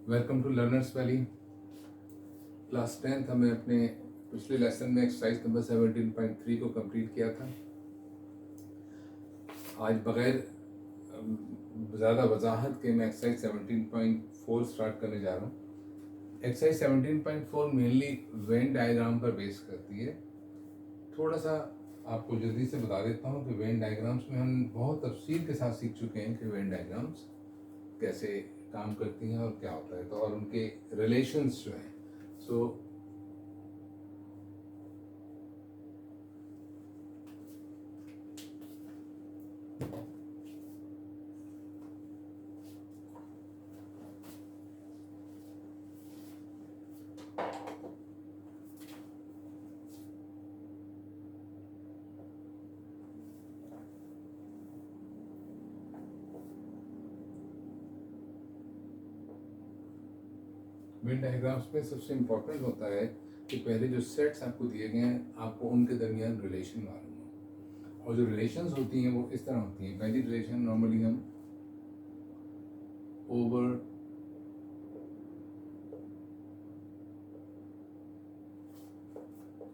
Welcome to Learners Valley. Class 10th हमें अपने पिछले लेसन में एक्सरसाइज नंबर 17.3 को कंप्लीट किया था। आज बगैर ज़्यादा वजाहत के मैं एक्सरसाइज 17.4 स्टार्ट करने जा रहा हूँ। एक्सरसाइज 17.4 मेनली वेन डायग्राम पर बेस करती है। थोड़ा सा आपको जल्दी से बता देता हूँ कि वेन डायग्राम्स में हम बहुत तफसील के साथ सीख चुके हैं कि वेन डायग्राम्स कैसे काम करती हैं और क्या होता है, तो और उनके रिलेशंस जो हैं। सो वेन डायग्राम्स में सबसे इम्पोर्टेंट होता है कि पहले जो सेट्स आपको दिए गए हैं आपको उनके दरमियान रिलेशन मालूम हो, और जो रिलेशंस होती हैं वो इस तरह होती हैं। पहली रिलेशन नॉर्मली हम ओवर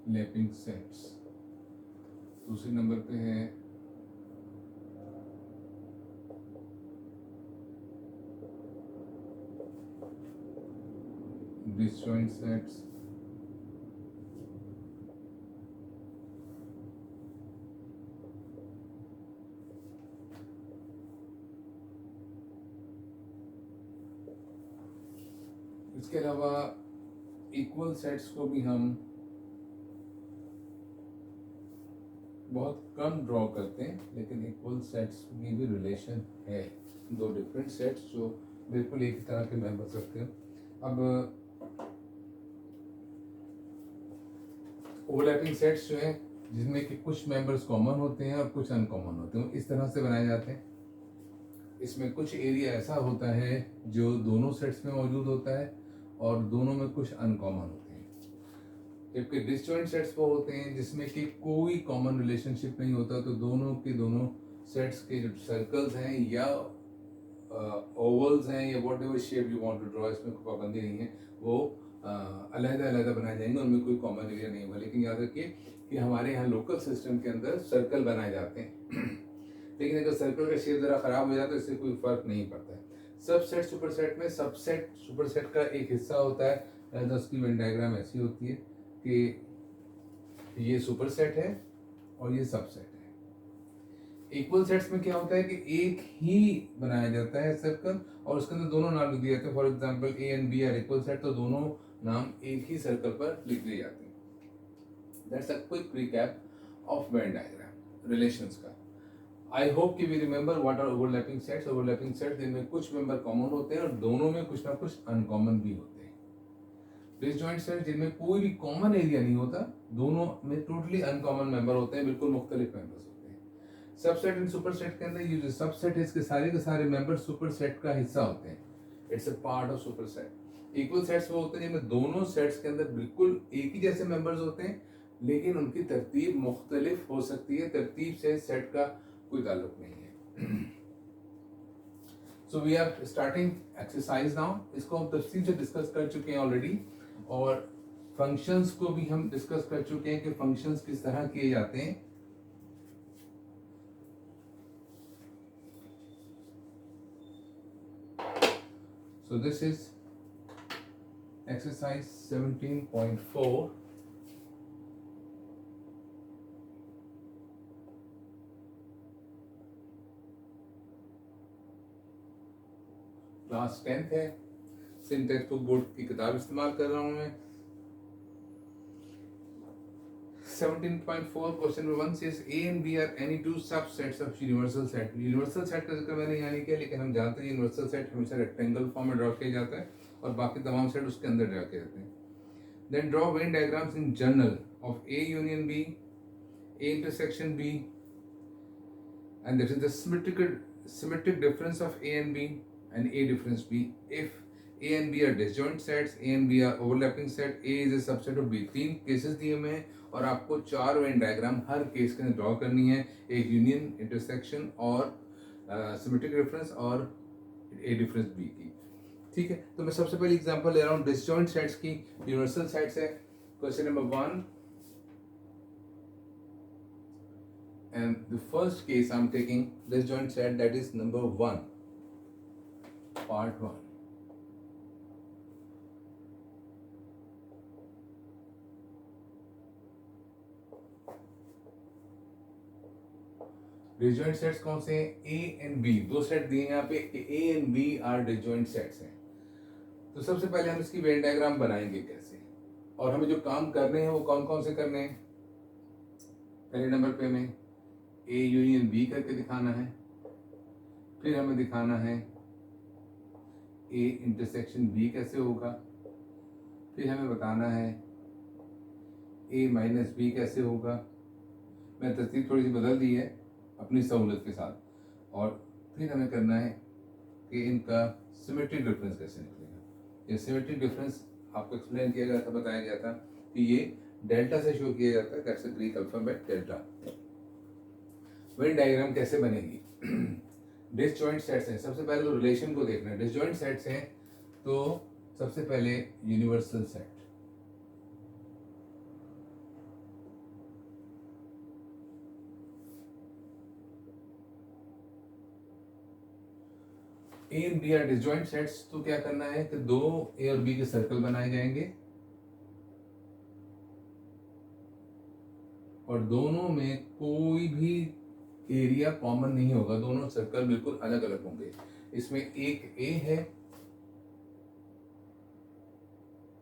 लैपिंग सेट्स, दूसरे नंबर पे है डिसजॉइंट सेट्स, इसके अलावा इक्वल सेट्स को भी हम बहुत कम ड्रॉ करते हैं, लेकिन इक्वल सेट्स में भी रिलेशन है। दो डिफरेंट सेट्स जो बिल्कुल एक ही तरह के मेंबर्स रखते हैं। अब ओवरलैपिंग सेट्स जो हैं जिसमें कि कुछ मेंबर्स कॉमन होते हैं और कुछ अनकॉमन होते हैं, इस तरह से बनाए जाते हैं। इसमें कुछ एरिया ऐसा होता है जो दोनों सेट्स में मौजूद होता है और दोनों में कुछ अनकॉमन होते हैं, जबकि डिसजॉइंट सेट्स वो होते हैं जिसमें कि कोई कॉमन रिलेशनशिप नहीं होता। तो दोनों के दोनों सेट्स के जो सर्कल्स हैं या ओवल्स हैं या whatever shape you want to draw, इसमें कोई पाबंदी नहीं है, वो अलग-अलग बनाए जाएंगे, उनमें कोई कॉमन एरिया नहीं होगा। लेकिन याद रखिए कि हमारे यहाँ लोकल सिस्टम के अंदर सर्कल बनाए जाते हैं लेकिन अगर सर्कल का शेप ज़रा ख़राब हो जाए तो इससे कोई फ़र्क नहीं पड़ता है। सबसेट सुपरसेट में सबसेट सुपरसेट का एक हिस्सा होता है, उसकी वेन डायग्राम ऐसी होती है कि ये सुपरसेट है और ये सबसेट है। इक्वल सेट्स में क्या होता है कि एक ही बनाया जाता है सर्कल और उसके अंदर दोनों नाम लिख दिए जाते हैं। For example A and B are equal set, तो दोनों नाम एक ही सर्कल पर लिख दिए जाते हैं। That's a quick recap of Venn diagram relations का। आई होप कि we remember what are overlapping sets. Overlapping sets जिनमें कुछ मेंबर कॉमन होते हैं और दोनों में कुछ ना कुछ अनकॉमन भी होते हैं। डिसजॉइंट सेट्स जिनमें कोई भी कॉमन एरिया नहीं होता, दोनों में टोटली अनकॉमन मेंबर होते हैं, बिल्कुल मुख्तलिफ मेंबर्स होते हैं। सबसेट एंड सुपरसेट के अंदर ये जो सबसेट है इसके सारे मेंबर सुपरसेट का हिस्सा होते हैं। It's a part of superset. Equal sets वो होते हैं जिनमें दोनों सेट्स के अंदर बिल्कुल एक ही जैसे मेंबर्स होते हैं, लेकिन उनकी तरतीब मुख्तलिफ हो सकती है। तरतीब से सेट का कोई ताल्लुक नहीं है। So we are starting exercise now. इसको हम तफसील से डिस्कस कर चुके हैं ऑलरेडी, और फंक्शंस को भी हम डिस्कस कर चुके हैं कि फंक्शंस किस तरह किए जाते हैं। So this is exercise 17.4। Class 10th है, सिंह टेक्स्ट बुक बोर्ड की किताब इस्तेमाल कर रहा हूं मैं। 17.4 question number 1 says A and B are any two subsets of universal set। Universal set का जिक्र मैंने यहाँ नहीं किया, लेकिन हम जानते हैं यूनिवर्सल सेट हमेशा रेक्टेंगल फॉर्म में ड्रॉ किया जाता है और बाकी तमाम सेट उसके अंदर ड्रॉ किए जाते हैं। Then draw Venn diagrams in general of A union B, A intersection B, and that is the symmetric difference of A and B and A difference B. If A and B are disjoint sets, A and B are overlapping set, A is a subset of B। 3 cases दिए हुए हैं और आपको 4 Venn diagram हर case के अंदर draw करनी है। एक यूनियन, इंटरसेक्शन और सिमेट्रिक डिफरेंस और ए डिफरेंस बी की। ठीक है, तो मैं सबसे पहले एग्जांपल ले रहा हूँ डिसजॉइंट सेट्स की, यूनिवर्सल सेट्स है। Question number 1 and the first case I'm taking disjoint set, that is number 1, part 1. Disjoint sets कौन से हैं? ए एंड बी, दो सेट दिए हैं यहाँ पे, A and B are disjoint sets हैं। तो सबसे पहले हम इसकी वेन डायग्राम बनाएंगे कैसे, और हमें जो काम करने हैं वो कौन कौन से करने हैं। पहले नंबर पे हमें ए यूनियन बी करके दिखाना है, फिर हमें दिखाना है ए इंटरसेक्शन बी कैसे होगा, फिर हमें बताना है ए माइनस बी कैसे होगा। मैं तरतीब थोड़ी सी बदल दी है अपनी सहूलत के साथ, और फिर हमें करना है कि इनका सिमेट्रिक डिफरेंस कैसे निकलेगा। ये सिमेट्रिक डिफरेंस आपको एक्सप्लेन किया गया था, बताया गया था कि ये डेल्टा से शो किया जाता है, कैसे Greek alphabet delta. Venn diagram कैसे बनेगी। डिसजॉइंट सेट्स हैं, सबसे पहले तो रिलेशन को देखना है। डिसजॉइंट सेट्स हैं तो सबसे पहले universal set, A and B are disjoint sets. तो क्या करना है कि दो ए और बी के सर्कल बनाए जाएंगे और दोनों में कोई भी एरिया कॉमन नहीं होगा, दोनों सर्कल बिल्कुल अलग अलग होंगे। इसमें एक ए है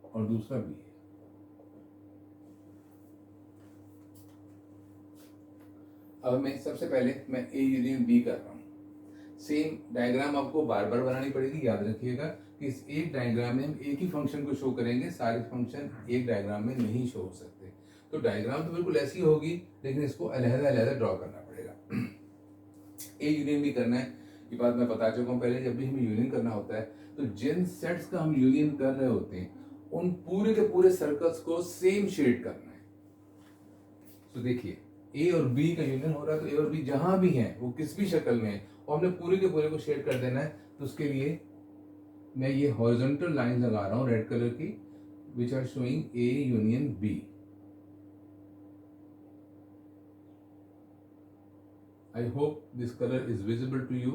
और दूसरा बी है। अब मैं सबसे पहले मैं ए यूनियन बी कर रहा हूँ। सेम डायग्राम आपको बार बार बनानी पड़ेगी, याद रखिएगा कि इस एक डायग्राम में हम एक ही फंक्शन को शो करेंगे, सारे फंक्शन एक डायग्राम में नहीं शो हो सकते। तो डायग्राम तो बिल्कुल ऐसी होगी, लेकिन इसको अलहदा अलहदा ड्रॉ करना पड़ेगा। ए यूनियन भी करना है, ये बात मैं बता चुका हूँ पहले। जब भी हमें यूनियन करना होता है तो जिन सेट्स का हम यूनियन कर रहे होते हैं उन पूरे के पूरे सर्कल्स को सेम शेड करना है। तो देखिए ए और बी का यूनियन हो रहा है, तो ए और बी जहां भी हैं वो किस भी शक्ल में है और हमने पूरे के पूरे को शेड कर देना है। तो उसके लिए मैं ये हॉरिजॉन्टल लाइन लगा रहा हूँ रेड कलर की, which are showing A union B. I hope this color is visible to you.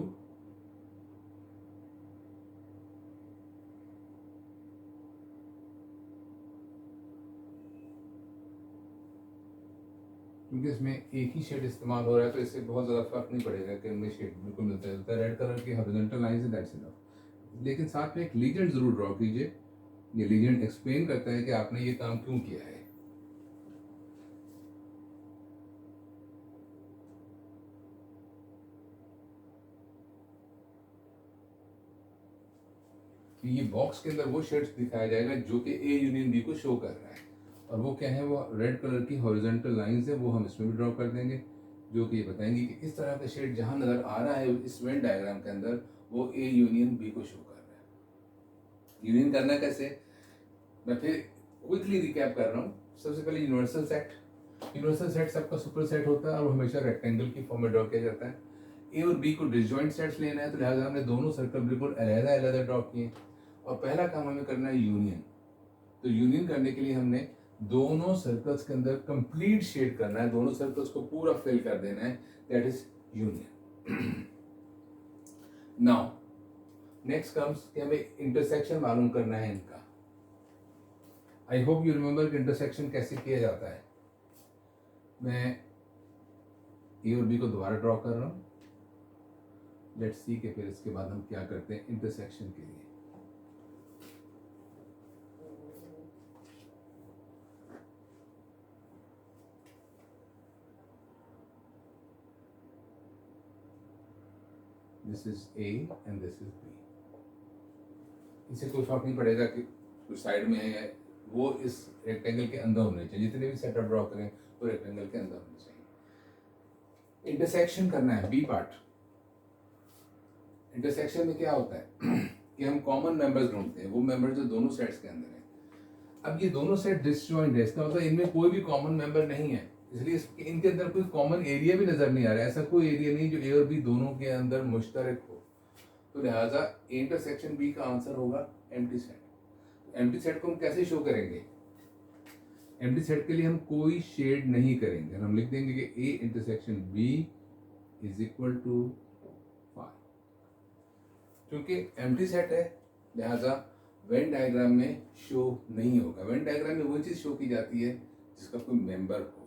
क्योंकि इसमें एक ही शेड इस्तेमाल हो रहा है तो इससे बहुत ज़्यादा फर्क नहीं पड़ेगा कि इनमें शेड बिल्कुल मिलता है। रेड कलर की हॉरिजॉन्टल लाइन से दैट्स इनफ। लेकिन साथ में एक लीजेंड जरूर ड्रॉ कीजिए। ये लीजेंड एक्सप्लेन करता है कि आपने ये काम क्यों किया है। कि ये बॉक्स के अंदर वो शेड्स दिखाया जाएगा जो कि ए यूनियन बी को शो कर रहा है, और वो क्या है, वो रेड कलर की हॉरिजॉन्टल लाइंस है, वो हम इसमें भी ड्रॉ कर देंगे, जो कि ये बताएंगे कि इस तरह का शेड जहां नजर आ रहा है इस वेन डायग्राम के अंदर वो ए यूनियन बी को शो कर रहा है। यूनियन करना कैसे, मैं फिर क्विकली रिकैप कर रहा हूँ। सबसे पहले यूनिवर्सल सेट। यूनिवर्सल सेट सबका सुपर सेट होता है और वो हमेशा रेक्टेंगल की फॉर्म में ड्रॉ किया जाता है। ए और बी को डिसजॉइंट सेट्स लेना है, तो लिहाजा हमने दोनों सर्कल बिल्कुल अलग अलग ड्रॉ किए, और पहला काम हमें करना है यूनियन। तो यूनियन करने के लिए हमने दोनों सर्कल्स के अंदर कंप्लीट शेड करना है, दोनों सर्कल्स को पूरा फिल कर देना है, that is union. Now next comes कि हमें इंटरसेक्शन मालूम करना है इनका। आई होप यू रिमेंबर कि इंटरसेक्शन कैसे किया जाता है। मैं ए और बी को दोबारा ड्रॉ कर रहा हूँ, लेट्स सी के फिर इसके बाद हम क्या करते हैं इंटरसेक्शन के लिए। This is A and this is B. इसे कोई फर्क नहीं पड़ेगा कि कुछ साइड में है, वो इस रेक्टेंगल के अंदर होने चाहिए। जितने भी सेटअप ड्रॉ करें वो रेक्टेंगल के अंदर होने चाहिए। इंटरसेक्शन करना है, बी पार्ट। इंटरसेक्शन में क्या होता है कि हम कॉमन मेंबर्स ढूंढते हैं, वो मेंबर्स जो दोनों सेट्स के अंदर हैं। अब ये दोनों सेट डिसजॉइंट है, इसका मतलब इनमें कोई भी कॉमन मेंबर नहीं है, इसलिए इनके अंदर कोई कॉमन एरिया भी नजर नहीं आ रहा है। ऐसा कोई एरिया नहीं जो ए और बी दोनों के अंदर मुश्तरक हो। तो लिहाजा ए इंटरसेक्शन बी का आंसर होगा एम्प्टी सेट। एम्प्टी सेट को हम कैसे शो करेंगे? एम्प्टी सेट के लिए हम कोई शेड नहीं करेंगे, हम लिख देंगे कि A intersection B is equal to 5। क्योंकि एम्प्टी सेट है लिहाजा वेन डायग्राम में शो नहीं होगा। वेन डायग्राम में वो चीज़ शो की जाती है जिसका कोई मेंबर हो,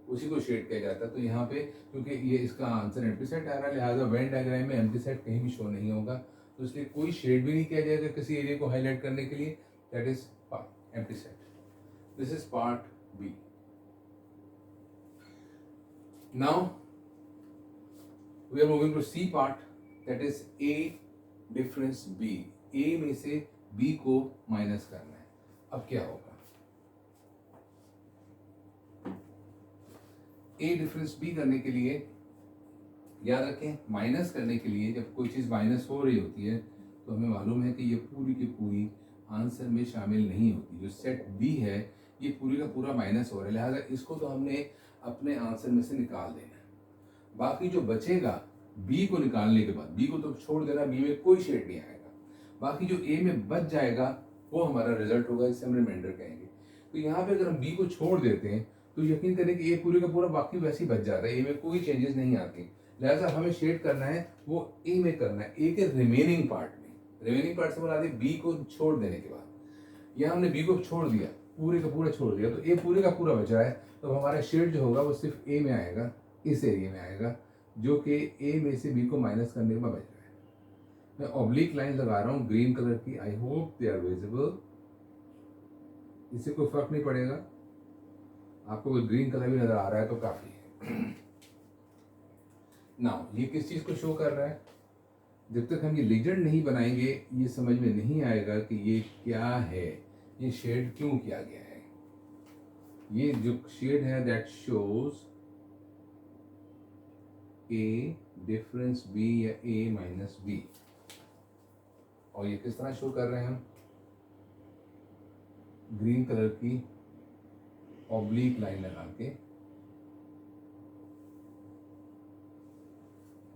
उसी को शेड किया जाता है। तो यहाँ पे क्योंकि ये इसका आंसर एम्प्टी सेट आ रहा है लिहाजा वेन डायग्राम में एम्प्टी सेट कहीं भी शो नहीं होगा, तो इसलिए कोई शेड भी नहीं किया जाएगा किसी एरिया को हाईलाइट करने के लिए। That is empty set. This is part B. Now we are moving to C part, that is A difference B. A में से B को माइनस करना है। अब क्या होगा? A डिफरेंस B करने के लिए याद रखें, माइनस करने के लिए जब कोई चीज़ माइनस हो रही होती है तो हमें मालूम है कि ये पूरी की पूरी आंसर में शामिल नहीं होती। जो सेट B है ये पूरी का पूरा माइनस हो रहा है, लिहाजा इसको तो हमने अपने आंसर में से निकाल देना है। बाकी जो बचेगा बी को निकालने के बाद, बी को तो छोड़ देना, बी में कोई शेड नहीं आएगा, बाकी जो ए में बच जाएगा वो हमारा रिजल्ट होगा, इसे हम रिमाइंडर कहेंगे। तो यहाँ पे अगर हम बी को छोड़ देते हैं तो यकीन करें कि ए पूरे का पूरा बाकी वैसे ही बच जाता है, ए में कोई चेंजेस नहीं आती। लिहाजा हमें शेड करना है वो ए में करना है, ए के रिमेनिंग पार्ट में। रिमेनिंग पार्ट से बना दे बी को छोड़ देने के बाद। यहाँ हमने बी को छोड़ दिया, पूरे का पूरा छोड़ दिया, तो ए पूरे का पूरा बचा है, तो हमारा शेड जो होगा वो सिर्फ ए में आएगा, इस एरिया में आएगा, जो कि ए में से बी को माइनस करने के बाद बच रहा है। मैं ऑब्लिक लाइन लगा रहा हूँ ग्रीन कलर की, I hope they are visible. इससे कोई फर्क नहीं पड़ेगा, आपको कोई ग्रीन कलर भी नजर आ रहा है तो काफी है। नाउ ये किस चीज को शो कर रहा है? जब तक हम ये लीजेंड नहीं बनाएंगे ये समझ में नहीं आएगा कि ये क्या है, ये शेड क्यों किया गया है। ये जो शेड है that shows A difference B या ए माइनस बी, और ये किस तरह शो कर रहे हैं हम? ग्रीन कलर की ऑब्लिक लाइन लगा के।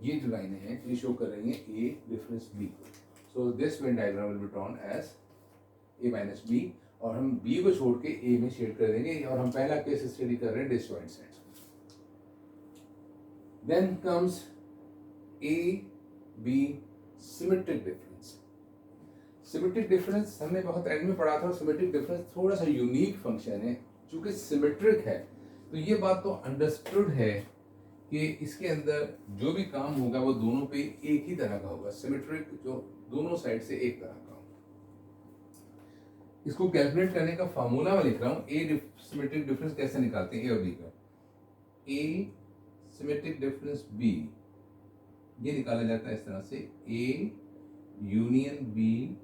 ये जो लाइनें हैं ये शो कर रही हैं ए डिफरेंस बी को। So this Venn diagram will be drawn as A minus B, और हम बी को छोड़ के ए में शेड कर देंगे, और हम पहला केस स्टडी कर रहे हैं disjoint sets. Then comes A B symmetric difference. Symmetric difference हमने बहुत एंड में पढ़ा था। सिमेट्रिक डिफरेंस थोड़ा सा यूनिक फंक्शन है, चूंकि सिमेट्रिक है तो ये बात तो अंडरस्टूड है कि इसके अंदर जो भी काम होगा वो दोनों पे एक ही तरह का होगा। सिमेट्रिक जो दोनों साइड से एक तरह का होगा। इसको कैलकुलेट करने का फार्मूला मैं लिख रहा हूँ। ए सिमेट्रिक डिफरेंस कैसे निकालते हैं ए और बी का? ए सिमेट्रिक डिफरेंस बी ये निकाला जाता है इस तरह से, A union B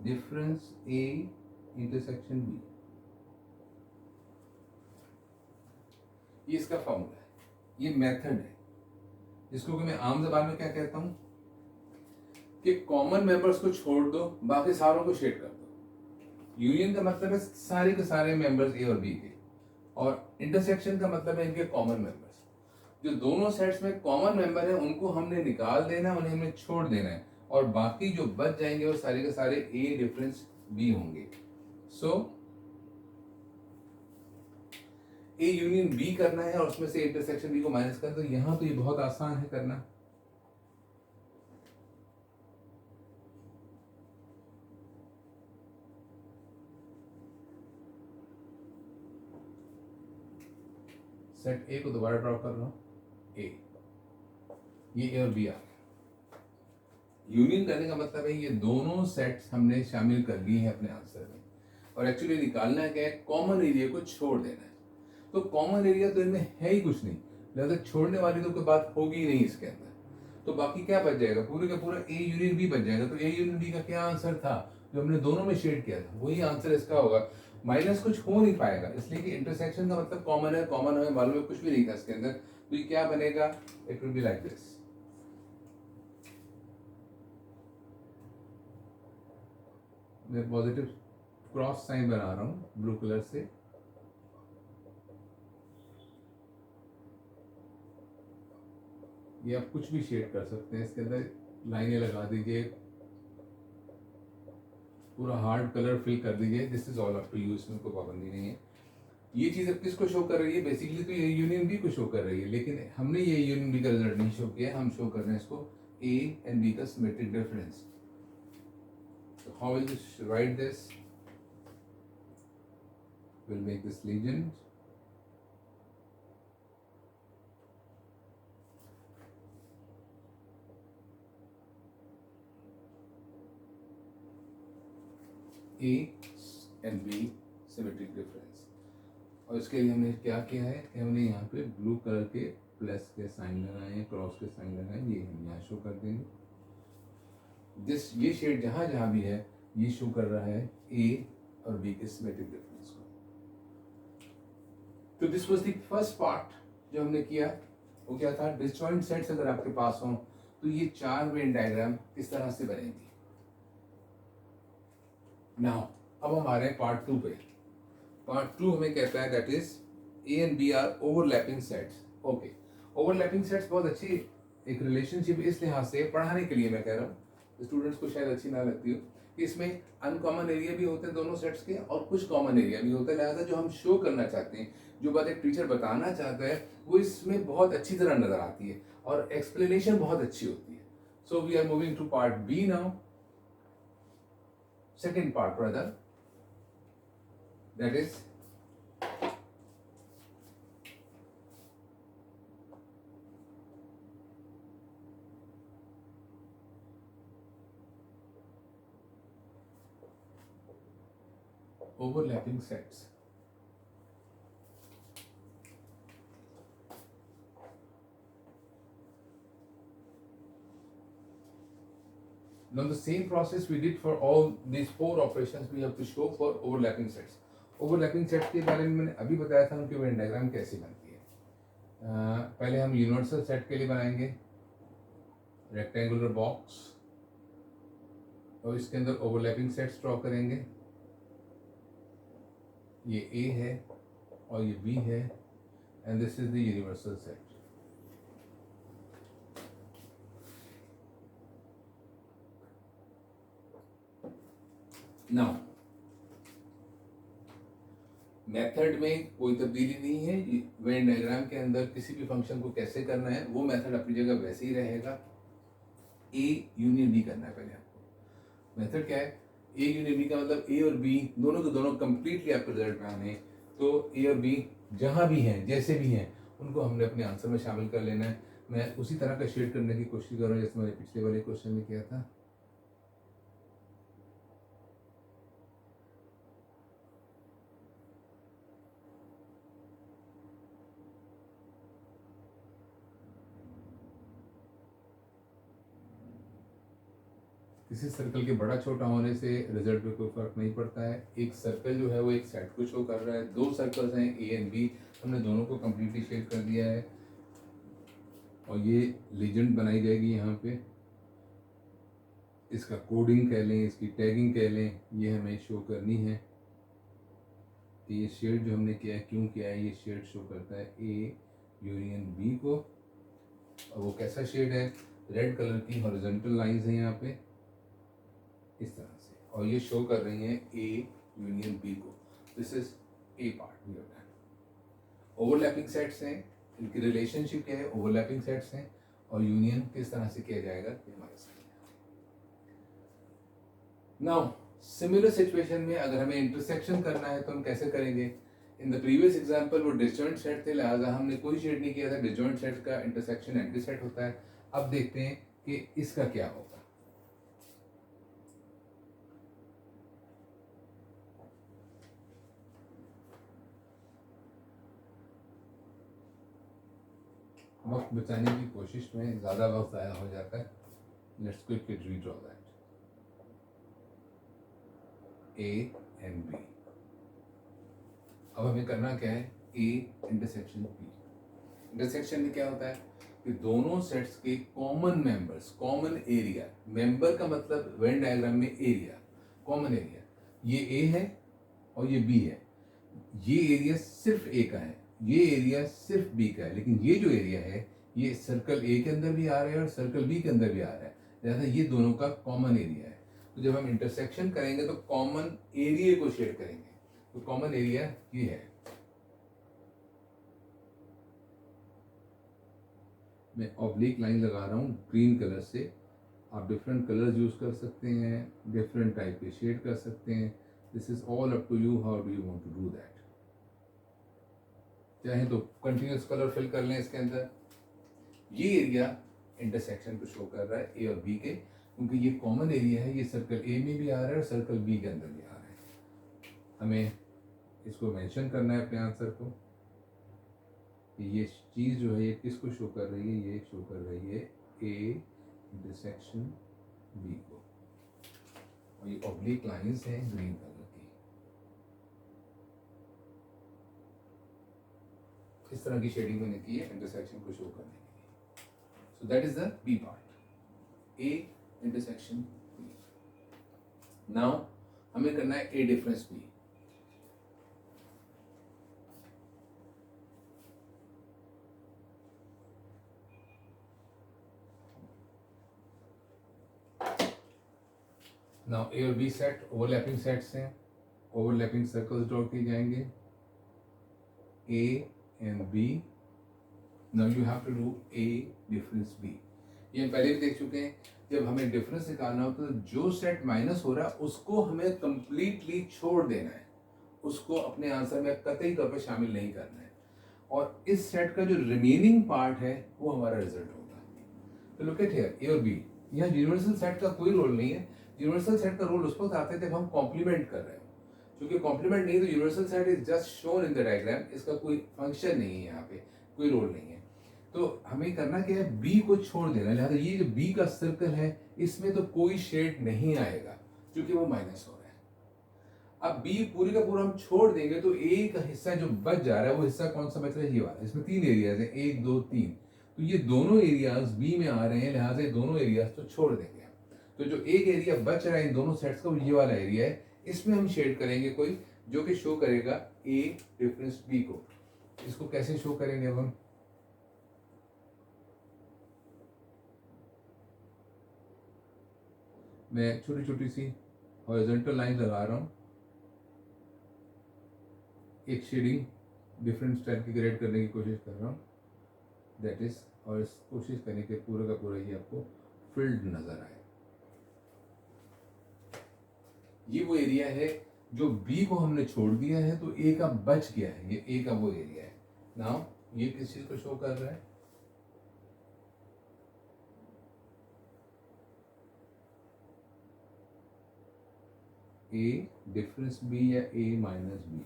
difference A intersection B. ये इसका फॉर्मूला है, ये मेथड है, जिसको कि मैं आम जबान में क्या कहता हूं कि कॉमन मेंबर्स को छोड़ दो, बाकी सारों को शेड कर दो। यूनियन का मतलब है सारे के सारे मेंबर्स ए और बी के, और इंटरसेक्शन का मतलब है इनके कॉमन मेंबर्स। जो दोनों सेट्स में कॉमन मेंबर है उनको हमने निकाल देना, उन्हें हमने छोड़ देना है, और बाकी जो बच जाएंगे वो सारे के सारे ए डिफरेंस बी होंगे। सो ए यूनियन बी करना है और उसमें से इंटरसेक्शन बी को माइनस करना, तो यहां तो ये बहुत आसान है करना। सेट ए को दोबारा ड्रॉ कर रहा हूं, ये और बी आ गया। यूनियन करने का मतलब है ये दोनों सेट्स हमने शामिल कर लिए हैं अपने आंसर में, और एक्चुअली निकालना क्या है? कॉमन एरिया को छोड़ देना है। तो कॉमन एरिया तो इनमें है ही कुछ नहीं, लिहाजा छोड़ने वाली तो कोई बात होगी ही नहीं इसके अंदर। तो बाकी क्या बच जाएगा? पूरे का पूरा ए यूनियन बी बच जाएगा। तो ए यूनियन बी का क्या आंसर था जो हमने दोनों में शेड किया था? वही आंसर इसका होगा। माइनस कुछ हो नहीं पाएगा, इसलिए कि इंटरसेक्शन का मतलब कॉमन है, कॉमन हमें मालूम है कुछ भी नहीं था इसके अंदर। तो ये क्या बनेगा? It will be like this. मैं पॉजिटिव क्रॉस साइन बना रहा हूं ब्लू कलर से। ये आप कुछ भी शेड कर सकते हैं, इसके अंदर लाइनें लगा दीजिए, पूरा हार्ड कलर फिल कर दीजिए, this is all up to you, इसमें कोई पाबंदी नहीं है। ये चीज़ अब किसको शो कर रही है? बेसिकली तो ये यूनियन बी को शो कर रही है, लेकिन हमने ये यूनियन बी का रिजल्ट नहीं शो किया, हम शो कर रहे हैं इसको ए एंड बी का symmetric difference. So how will you write this? We'll make this legend. A and B symmetric difference. और इसके लिए हमने क्या किया है कि हमने यहाँ पे ब्लू कलर के प्लस के साइन लगाए हैं, क्रॉस के साइन लगाए, ये हम यहाँ शो कर देंगे। ये शेड जहाँ जहाँ भी है ये शो कर रहा है A और B के सिमेट्रिक डिफरेंस को। तो this was the first part जो हमने किया। वो क्या था? डिसजॉइंट सेट्स अगर आपके पास हों तो ये 4 वेन डायग्राम किस तरह से बनेंगी। नाउ अब हम आ रहे हैं पार्ट 2 पे। पार्ट 2 हमें कहता है that is A and B are overlapping sets. Okay, overlapping sets बहुत अच्छी एक रिलेशनशिप इस लिहाज से, पढ़ाने के लिए मैं कह रहा हूँ, स्टूडेंट्स को शायद अच्छी ना लगती हो, कि इसमें अनकॉमन एरिया भी होते हैं दोनों सेट्स के और कुछ कॉमन एरिया भी होता है। लिहाजा जो हम शो करना चाहते हैं, जो बात एक टीचर बताना चाहता है, वो इसमें बहुत अच्छी तरह नजर आती है और एक्सप्लेनेशन बहुत अच्छी होती है। So we are moving to part B now, second part rather, that is overlapping sets. Now the same process we did for all these 4 operations we have to show for overlapping sets. Overlapping sets के बारे में मैंने अभी बताया था उनकी Venn diagram कैसे बनती है। पहले हम यूनिवर्सल सेट के लिए बनाएंगे रेक्टेंगुलर बॉक्स और इसके अंदर ओवरलैपिंग सेट्स ड्रॉ करेंगे। ये A है और ये B है and this is the universal set. Now method में कोई तब्दीली नहीं है। वेन डायग्राम के अंदर किसी भी फंक्शन को कैसे करना है वो मेथड अपनी जगह वैसे ही रहेगा। ए यूनियन बी करना है पहले आपको। मेथड क्या है? ए यूनियन बी का मतलब ए और बी दोनों के दोनों कंप्लीटली आपके रिजल्ट में आने, तो ए और बी जहाँ भी हैं जैसे भी हैं उनको हमने अपने आंसर में शामिल कर लेना है। मैं उसी तरह का शेड करने की कोशिश कर रहा हूँ जैसे मैंने पिछले वाले क्वेश्चन में किया था। किसी सर्कल के बड़ा छोटा होने से रिजल्ट पे कोई फर्क नहीं पड़ता है। एक सर्कल जो है वो एक सेट को शो कर रहा है। 2 सर्कल्स हैं ए एंड बी, हमने दोनों को कम्प्लीटली शेड कर दिया है और ये लीजेंड बनाई जाएगी यहाँ पे। इसका कोडिंग कह लें, इसकी टैगिंग कह लें, ये हमें शो करनी है। तो ये शेड जो हमने किया है, क्यों किया है, ये शेड शो करता है ए यूनियन बी को। और वो कैसा शेड है? रेड कलर की हॉरिजॉन्टल लाइंस हैं यहाँ पे इस तरह से, और ये शो कर रही हैं ए यूनियन बी को। This is a part we have done. Overlapping sets हैं, इनकी रिलेशनशिप क्या है? ओवरलैपिंग सेट्स हैं और यूनियन किस तरह से किया जाएगा ये हमारे सामने। नाउ सिमिलर सिचुएशन में अगर हमें इंटरसेक्शन करना है तो हम कैसे करेंगे? इन द प्रीवियस एग्जांपल वो डिसजॉइंट सेट थे, लिहाजा हमने कोई शेड नहीं किया था। डिसजॉइंट सेट का इंटरसेक्शन एंटी सेट होता है। अब देखते हैं कि इसका क्या होगा। वक्त बचाने की कोशिश में ज़्यादा वक्त ज़ाया हो जाता है। Let's quickly redraw that. A and B. अब हमें करना क्या है? ए इंटरसेक्शन बी। इंटरसेक्शन में क्या होता है कि दोनों सेट्स के common members, common area, member का मतलब वेन डायग्राम में एरिया, कॉमन एरिया, ये ए है और ये बी है। ये एरिया सिर्फ ए का है, ये एरिया सिर्फ बी का है, लेकिन ये जो एरिया है ये सर्कल ए के अंदर भी आ रहा है और सर्कल बी के अंदर भी आ रहा है, लिहाजा ये दोनों का कॉमन एरिया है। तो जब हम इंटरसेक्शन करेंगे तो कॉमन एरिया को शेड करेंगे, तो कॉमन एरिया ये है। मैं ऑब्लिक लाइन लगा रहा हूँ ग्रीन कलर से, आप डिफरेंट कलर्स यूज कर सकते हैं, डिफरेंट टाइप के शेड कर सकते हैं। This is all up to you, how do you want to do that. चाहे तो कंटिन्यूस कलर फिल कर लें इसके अंदर। ये एरिया इंटरसेक्शन को शो कर रहा है ए और बी के, क्योंकि ये कॉमन एरिया है, ये सर्कल ए में भी आ रहा है और सर्कल बी के अंदर भी आ रहा है। हमें इसको मेंशन करना है अपने आंसर को कि ये चीज़ जो है ये किसको शो कर रही है, ये शो कर रही है ए इंटरसेक्शन बी को, और ये ऑब्लिक लाइंस हैं ग्रीन कलर की। इस तरह की शेडिंग मैंने की है इंटरसेक्शन को शो करने के लिए। So that is the B part, A intersection B. Now हमें करना है A difference B. Now A और बी सेट ओवरलैपिंग सेट्स हैं, ओवरलैपिंग सर्कल्स ड्रॉ किए जाएंगे A and B. Now you have to do A difference B. ये हम पहले भी देख चुके हैं, जब हमें डिफरेंस निकालना हो तो जो सेट माइनस हो रहा है उसको हमें कंप्लीटली छोड़ देना है, उसको अपने आंसर में कतई तौर पर शामिल नहीं करना है, और इस सेट का जो रिमेनिंग पार्ट है वो हमारा रिजल्ट होगा। तो लुक एट हियर, ए और बी, यहाँ यूनिवर्सल सेट का कोई रोल नहीं है। यूनिवर्सल सेट का रोल उस वक्त आता है जब हम कॉम्प्लीमेंट कर रहे हो, क्योंकि कॉम्प्लीमेंट नहीं तो universal set is just shown in the diagram, इसका कोई फंक्शन नहीं है, यहाँ पे कोई रोल नहीं है। तो हमें करना क्या है, बी को छोड़ देना, लिहाजा ये जो बी का सर्कल है इसमें तो कोई शेड नहीं आएगा क्योंकि वो माइनस हो रहा है। अब बी पूरी का पूरा हम छोड़ देंगे तो ए का हिस्सा जो बच जा रहा है वो हिस्सा कौन सा बच रहा है, ये वाला। इसमें 3 एरियाज है, 1 2 3, तो ये दोनों एरियाज बी में आ रहे हैं, लिहाजा ये दोनों एरियाज तो छोड़ देंगे। तो जो एक एरिया बच रहा है इन दोनों सेट्स का, ये वाला एरिया है, इसमें हम शेड करेंगे कोई जो कि शो करेगा ए डिफरेंस बी को। इसको कैसे शो करेंगे अब हम, मैं छोटी छोटी सी हॉरिजॉन्टल लाइन लगा रहा हूँ, एक शेडिंग डिफरेंट स्टाइल की क्रिएट करने की कोशिश कर रहा हूँ, दैट इज, और इस कोशिश करने के पूरा का पूरा ये आपको फिल्ड नजर आए। ये वो एरिया है जो बी को हमने छोड़ दिया है तो ए का बच गया है, ये ए का वो एरिया है। नाउ ये किस चीज को शो कर रहा है, ए डिफरेंस बी या A minus B.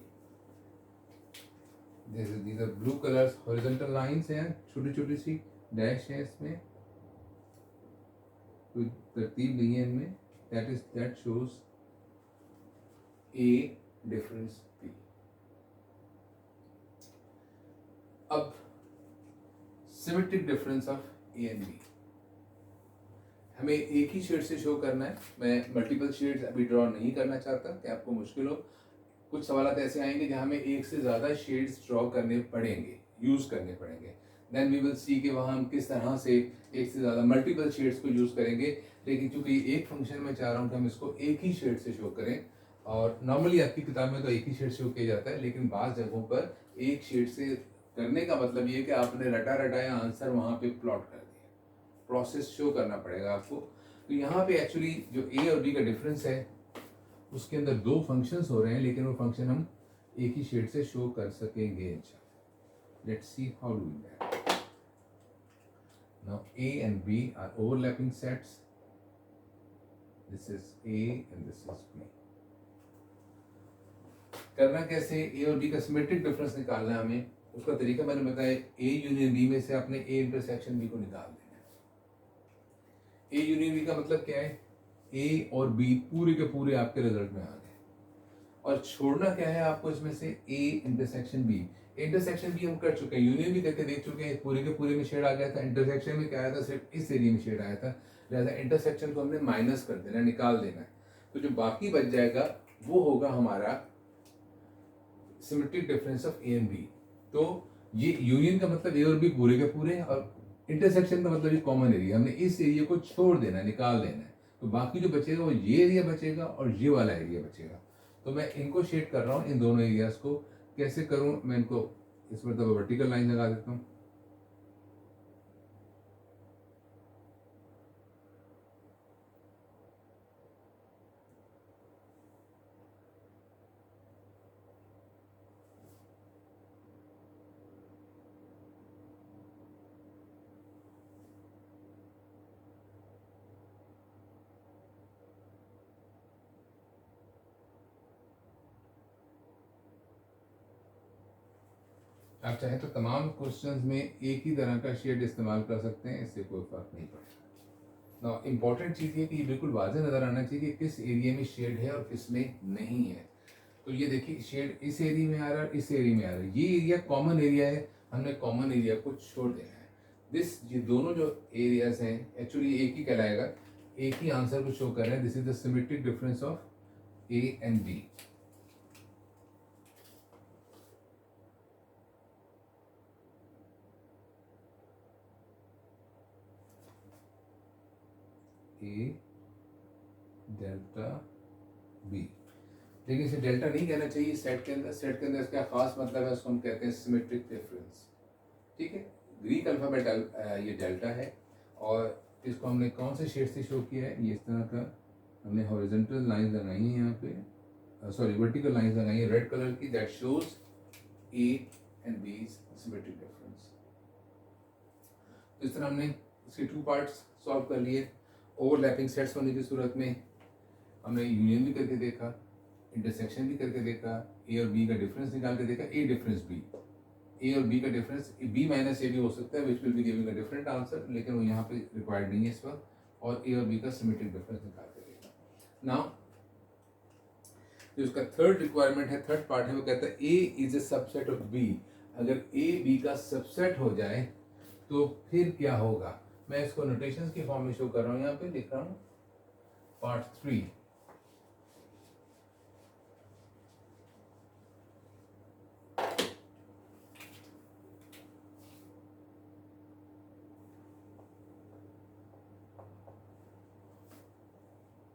these are blue colors, horizontal lines हैं, छोटी छोटी सी डैश है, इसमें कोई तरतीब नहीं है इनमें, that shows A difference B। अब symmetric difference of A and B हमें एक ही शेड से शो करना है। मैं मल्टीपल शेड्स अभी ड्रॉ नहीं करना चाहता कि आपको मुश्किल हो। कुछ सवाल ऐसे आएंगे जहां हमें एक से ज़्यादा शेड्स ड्रॉ करने पड़ेंगे, यूज़ करने पड़ेंगे। देन वी विल सी कि वहाँ हम किस तरह से एक से ज़्यादा मल्टीपल शेड्स को यूज़ करेंगे। लेकिन चूंकि एक फंक्शन में चाह रहा हूँ कि हम इसको एक ही शेड से शो करें, और नॉर्मली आपकी किताब में तो एक ही शेड शो किया जाता है, लेकिन बाज़ जगहों पर एक शेड से करने का मतलब ये कि आपने रटा रटाया आंसर वहाँ पे प्लॉट कर दिया, प्रोसेस शो करना पड़ेगा आपको। तो यहाँ पे एक्चुअली जो ए और बी का डिफरेंस है उसके अंदर 2 फंक्शंस हो रहे हैं, लेकिन वो फंक्शन हम एक ही शेड से शो कर सकेंगे। Let's see how do that. Now A and B are overlapping sets, this is A and this is B. करना कैसे, ए और बी का सिमेट्रिक डिफरेंस निकालना है हमें। उसका तरीका मैंने बताया, ए यूनियन बी में से आपने ए इंटरसेक्शन बी को निकाल देना है। ए यूनियन बी का मतलब क्या है, ए और बी पूरे के पूरे आपके रिजल्ट में आ गए, और छोड़ना क्या है आपको इसमें से, A intersection B. Intersection B हम कर चुके हैं, यूनियन भी करके देख चुके हैं, पूरे के पूरे में शेड आ गया था। इंटरसेक्शन में क्या आया था, सिर्फ इस एरिया में शेड आया था, लिहाजा इंटरसेक्शन को हमने माइनस कर देना, निकाल देना है। तो जो बाकी बच जाएगा वो होगा हमारा symmetric difference of A and B. तो ये यूनियन का मतलब ए और बी पूरे के पूरे, और इंटरसेक्शन का मतलब ये कॉमन एरिया, हमने इस एरिया को छोड़ देना है, निकाल देना है, तो बाकी जो बचेगा वो ये एरिया बचेगा और ये वाला एरिया बचेगा। तो मैं इनको शेड कर रहा हूँ, इन दोनों एरियाज को। कैसे करूँ मैं इनको, इस मतलब वर्टिकल लाइन लगा देता हूँ। आप चाहें तो तमाम क्वेश्चंस में एक ही तरह का शेड इस्तेमाल कर सकते हैं, इससे कोई फर्क नहीं पड़ता। ना इम्पॉर्टेंट चीज़ ये कि ये बिल्कुल वाज़ेह नज़र आना चाहिए कि किस एरिया में शेड है और किस में नहीं है। तो ये देखिए शेड इस एरिया में आ रहा है, इस एरिया में आ रहा है, ये एरिया कॉमन एरिया है, हमने कॉमन एरिया को छोड़ देना है। ये दोनों जो एरियाज हैं एक्चुअली एक ही कहलाएगा, एक ही आंसर को शो कर रहे हैं। This is the symmetric difference of A and B. A delta B, लेकिन इसे डेल्टा नहीं कहना चाहिए सेट के अंदर। सेट के अंदर इसका खास मतलब है, उसको हम कहते हैं सिमेट्रिक डिफरेंस। ठीक है, ग्रीक अल्फाबेट ये डेल्टा है, और इसको हमने कौन से शेड से शो किया है, ये इस तरह का हमने हॉरिजॉन्टल लाइंस लगाई हैं यहाँ पे, सॉरी वर्टिकल लाइंस लगाई हैं रेड कलर की, that shows A and B symmetric difference. तो इस तरह हमने इसके 2 पार्ट्स सॉल्व कर लिए। ओवरलैपिंग सेट्स होने की सूरत में हमने यूनियन भी करके देखा, इंटरसेक्शन भी करके देखा, ए और बी का डिफरेंस निकाल के देखा, ए डिफरेंस बी, ए और बी का डिफरेंस बी माइनस ए भी हो सकता है, which will be giving a different answer, लेकिन वो यहाँ पे रिक्वायर्ड नहीं है इस वक्त। और ए और बी का सिमेट्रिक डिफरेंस निकाल के देखा। नाउ जो उसका थर्ड रिक्वायरमेंट है, थर्ड पार्ट है, वो कहता है A is a subset of B. अगर ए बी का सबसेट हो जाए तो फिर क्या होगा। मैं इसको नोटेशंस के फॉर्म में शो कर रहा हूँ, यहाँ पे लिख रहा हूँ part 3।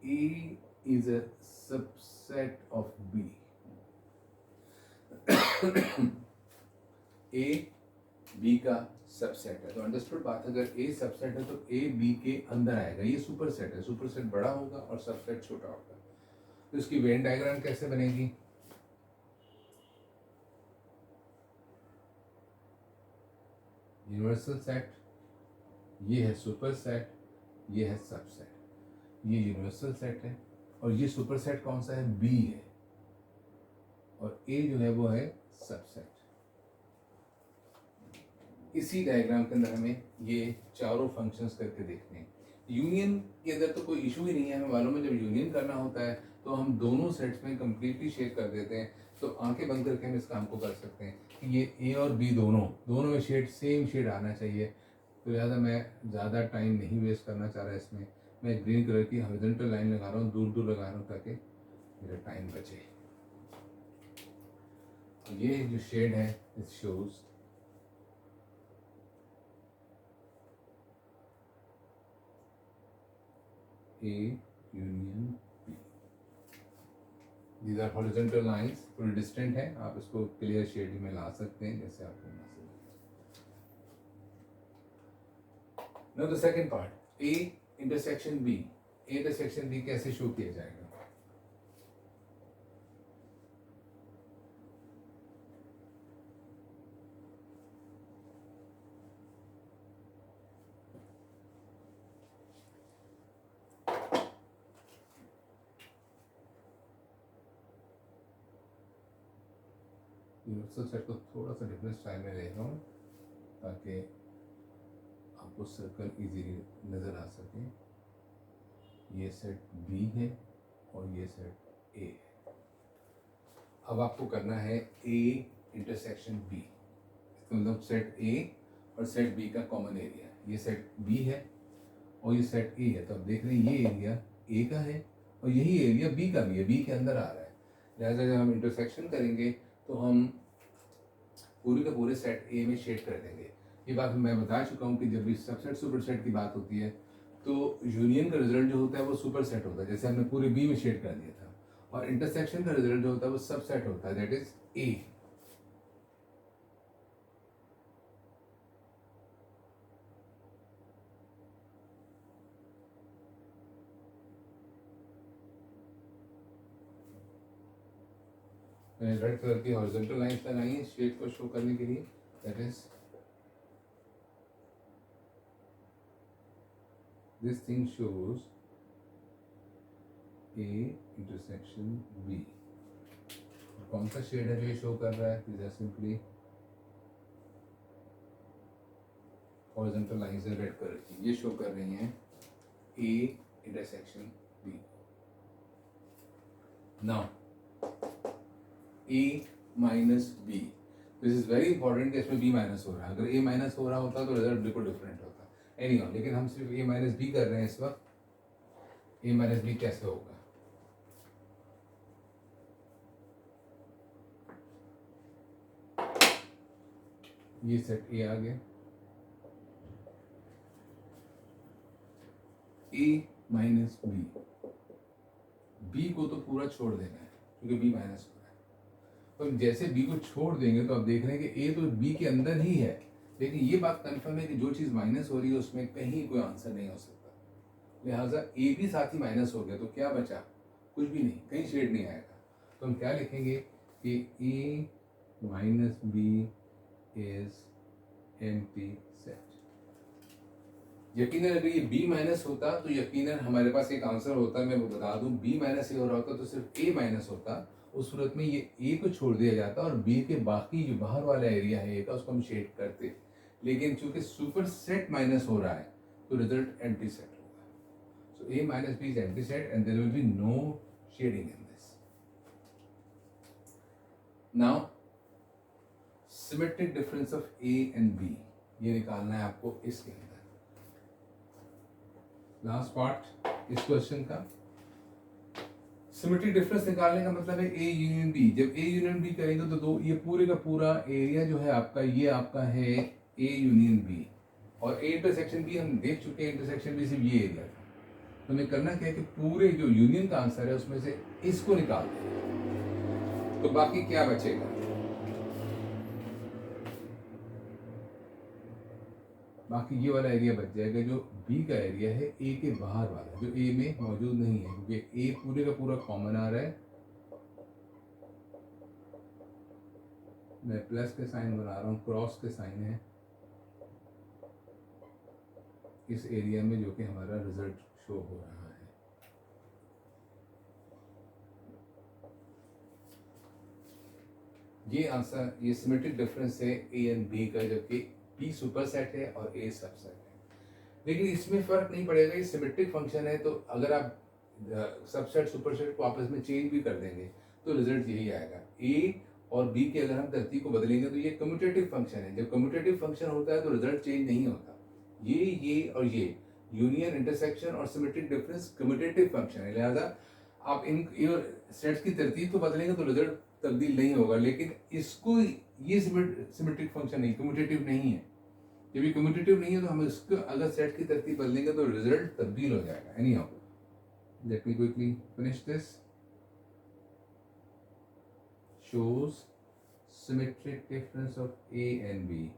A is a subset of B. A B का सबसेट है, तो अंडरस्टूड बात, अगर A सबसेट है तो A B के अंदर आएगा। ये सुपर सेट है, सुपर सेट बड़ा होगा और सबसेट छोटा होगा। तो इसकी वेन डायग्राम कैसे बनेगी, यूनिवर्सल सेट, ये है सुपर सेट, ये है सबसेट। ये यूनिवर्सल सेट है और ये सुपर सेट कौन सा है, बी है, और ए जो है वो है सबसेट। इसी डायग्राम के अंदर हमें ये चारों फंक्शंस करके देखने हैं। यूनियन के अंदर तो कोई इशू ही नहीं है, हमें मालूम है जब यूनियन करना होता है तो हम दोनों सेट्स में कंप्लीटली शेड कर देते हैं। तो आंखें बंद करके हम इस काम को कर सकते हैं कि ये ए और बी दोनों में शेड सेम शेड आना चाहिए। तो लिहाजा मैं ज़्यादा टाइम नहीं वेस्ट करना चाह रहा इसमें, मैं ग्रीन कलर की हॉरिजॉन्टल लाइन लगा रहा हूँ, दूर दूर लगा रहा हूँ ताकि मेरा टाइम बचे। ये जो शेड है it shows A union B. These are horizontal lines, थोड़ी डिस्टेंट है, आप इसको क्लियर शेड में ला सकते हैं जैसे आपको मुनासिब लगे। Now the second part, A intersection B. A intersection B कैसे शो किया जाएगा। यूनिवर्सल सेट को थोड़ा सा डिफरेंट स्टाइल में ले रहा हूँ ताकि आपको सर्कल इजीली नज़र आ सके। ये सेट बी है और ये सेट ए है। अब आपको करना है ए इंटरसेक्शन बी, इसका मतलब सेट ए और सेट बी का कॉमन एरिया। ये सेट बी है और ये सेट ए है, तो आप देख रहे हैं ये एरिया ए का है और यही एरिया बी का भी है, बी के अंदर आ रहा है। लिहाजा जब हम इंटरसेक्शन करेंगे तो हम पूरे के पूरे सेट ए में शेड कर देंगे। ये बात मैं बता चुका हूँ कि जब भी सबसेट सुपरसेट की बात होती है तो यूनियन का रिजल्ट जो होता है वो सुपरसेट होता है, जैसे हमने पूरे बी में शेड कर दिया था, और इंटरसेक्शन का रिजल्ट जो होता है वो सबसेट होता है, दैट इज ए। मैंने रेड कलर की हॉरिजॉन्टल लाइंस लगाई है शेड को शो करने के लिए, that is this thing shows A intersection B. कौन सा शेड है जो ये शो कर रहा है? These are simply horizontal lines है रेड कलर की, ये शो कर रही हैं A intersection B. Now A minus B, this is very important कि इसमें बी माइनस हो रहा है। अगर ए माइनस हो रहा होता तो रिजल्ट बिल्कुल डिफरेंट होता। एनीहाउ, लेकिन हम सिर्फ ए माइनस बी कर रहे हैं इस वक्त। ए माइनस बी कैसे होगा? ये सेट ए आ गया, ए माइनस बी, बी को तो पूरा छोड़ देना है क्योंकि बी माइनस हो रहा है। तो जैसे बी को छोड़ देंगे तो आप देख रहे हैं कि ए तो बी के अंदर ही है, लेकिन ये बात कंफर्म है कि जो चीज़ माइनस हो रही है उसमें कहीं कोई आंसर नहीं हो सकता, लिहाजा ए भी साथ ही माइनस हो गया तो क्या बचा? कुछ भी नहीं, कहीं शेड नहीं आएगा। तो हम क्या लिखेंगे कि A minus B is empty set. यकीनन अगर ये बी माइनस होता तो यकीनन हमारे पास एक आंसर होता, मैं बता दूं, बी माइनस ए हो रहा होता तो सिर्फ ए माइनस होता, उस सूरत में ये ए को छोड़ दिया जाता और बी के बाकी जो बाहर वाला एरिया है ए का उसको हम शेड करते, लेकिन चूंकि सुपर सेट माइनस हो रहा है तो रिजल्ट एम्प्टी सेट होगा। So A minus B is empty set and there will be no shading in this. Now symmetric difference of A and B, ये निकालना है आपको इसके अंदर। लास्ट पार्ट इस क्वेश्चन का, सिमेट्रिक डिफरेंस निकालने का मतलब है ए यूनियन बी। जब ए यूनियन बी करेंगे तो दो, ये पूरे का पूरा एरिया जो है आपका, ये आपका है ए यूनियन बी, और ए इंटरसेक्शन बी हम देख चुके हैं, इंटरसेक्शन बी सिर्फ ये एरिया था। तो हमें करना क्या है कि पूरे जो यूनियन का आंसर है उसमें से इसको निकाल दें, तो बाकी क्या बचेगा? बाकी ये वाला एरिया बच जाएगा जो बी का एरिया है, ए के बाहर वाला जो ए में मौजूद नहीं है, क्योंकि ए पूरे का पूरा कॉमन आ रहा है। मैं प्लस के साइन बना रहा हूँ, क्रॉस के साइन है इस एरिया में जो कि हमारा रिजल्ट शो हो रहा है। ये आंसर, ये सिमेट्रिक डिफरेंस है ए एंड बी का, जबकि बी सुपर सेट है और ए सबसेट है। लेकिन इसमें फर्क नहीं पड़ेगा, ये सिमेट्रिक फंक्शन है, तो अगर आप सबसेट सुपरसेट को आपस में चेंज भी कर देंगे तो रिजल्ट यही आएगा। ए और बी के अगर हम तरतीब को बदलेंगे तो ये कम्यूटेटिव फंक्शन है। जब कम्यूटेटिव फंक्शन होता है तो रिजल्ट चेंज नहीं होता। ये और ये यूनियन, इंटरसेक्शन और सिमेट्रिक डिफरेंस कम्यूटेटिव फंक्शन है, लिहाजा आप इन सेट्स की तरतीब को बदलेंगे तो रिजल्ट तब्दील नहीं होगा। लेकिन इसको, ये सिमेट्रिक फंक्शन नहीं, कम्यूटेटिव नहीं है। जब ये कम्यूटेटिव नहीं है तो हम इसको अगर सेट की तरतीब बदलेंगे तो रिजल्ट तब्दील हो जाएगा। Anyhow, let me quickly finish this. Shows symmetric difference of A and B.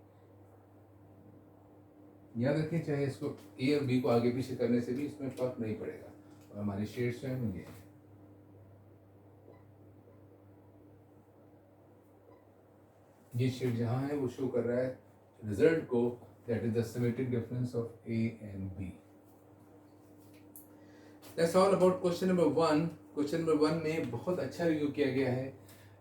याद रखें, चाहे इसको ए और बी को आगे पीछे करने से भी इसमें फर्क नहीं पड़ेगा। और हमारी शेड्स हैं ये है, ये शेड जहां है वो शो कर रहा है रिजल्ट को, that is the symmetric difference of A and B. That's all about question number 1। Question number 1 में बहुत अच्छा रिव्यू किया गया है।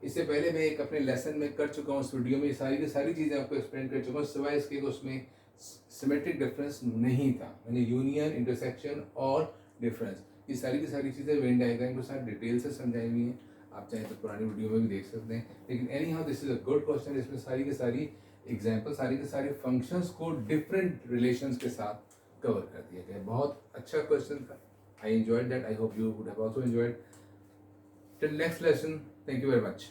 इससे पहले मैं एक अपने लेसन में कर चुका हूँ, उस वीडियो में सारी की सारी चीज़ें आपको एक्सप्लेन कर चुका हूँ, सिवाय इसके कि उसमें सिमेट्रिक डिफरेंस नहीं था। मैंने यूनियन, इंटरसेक्शन और डिफरेंस, ये सारी की सारी चीज़ें वेन डायग्राम के साथ डिटेल से समझाई हुई हैं। आप चाहें तो पुरानी वीडियो में भी देख सकते हैं। लेकिन any how, this is a good question. इसमें सारी की सारी एग्जाम्पल, सारी के सारे फंक्शंस को डिफरेंट रिलेशंस के साथ कवर कर दिया गया। बहुत अच्छा क्वेश्चन था। I enjoyed that. I hope you would have also enjoyed. Till next lesson, thank you very much.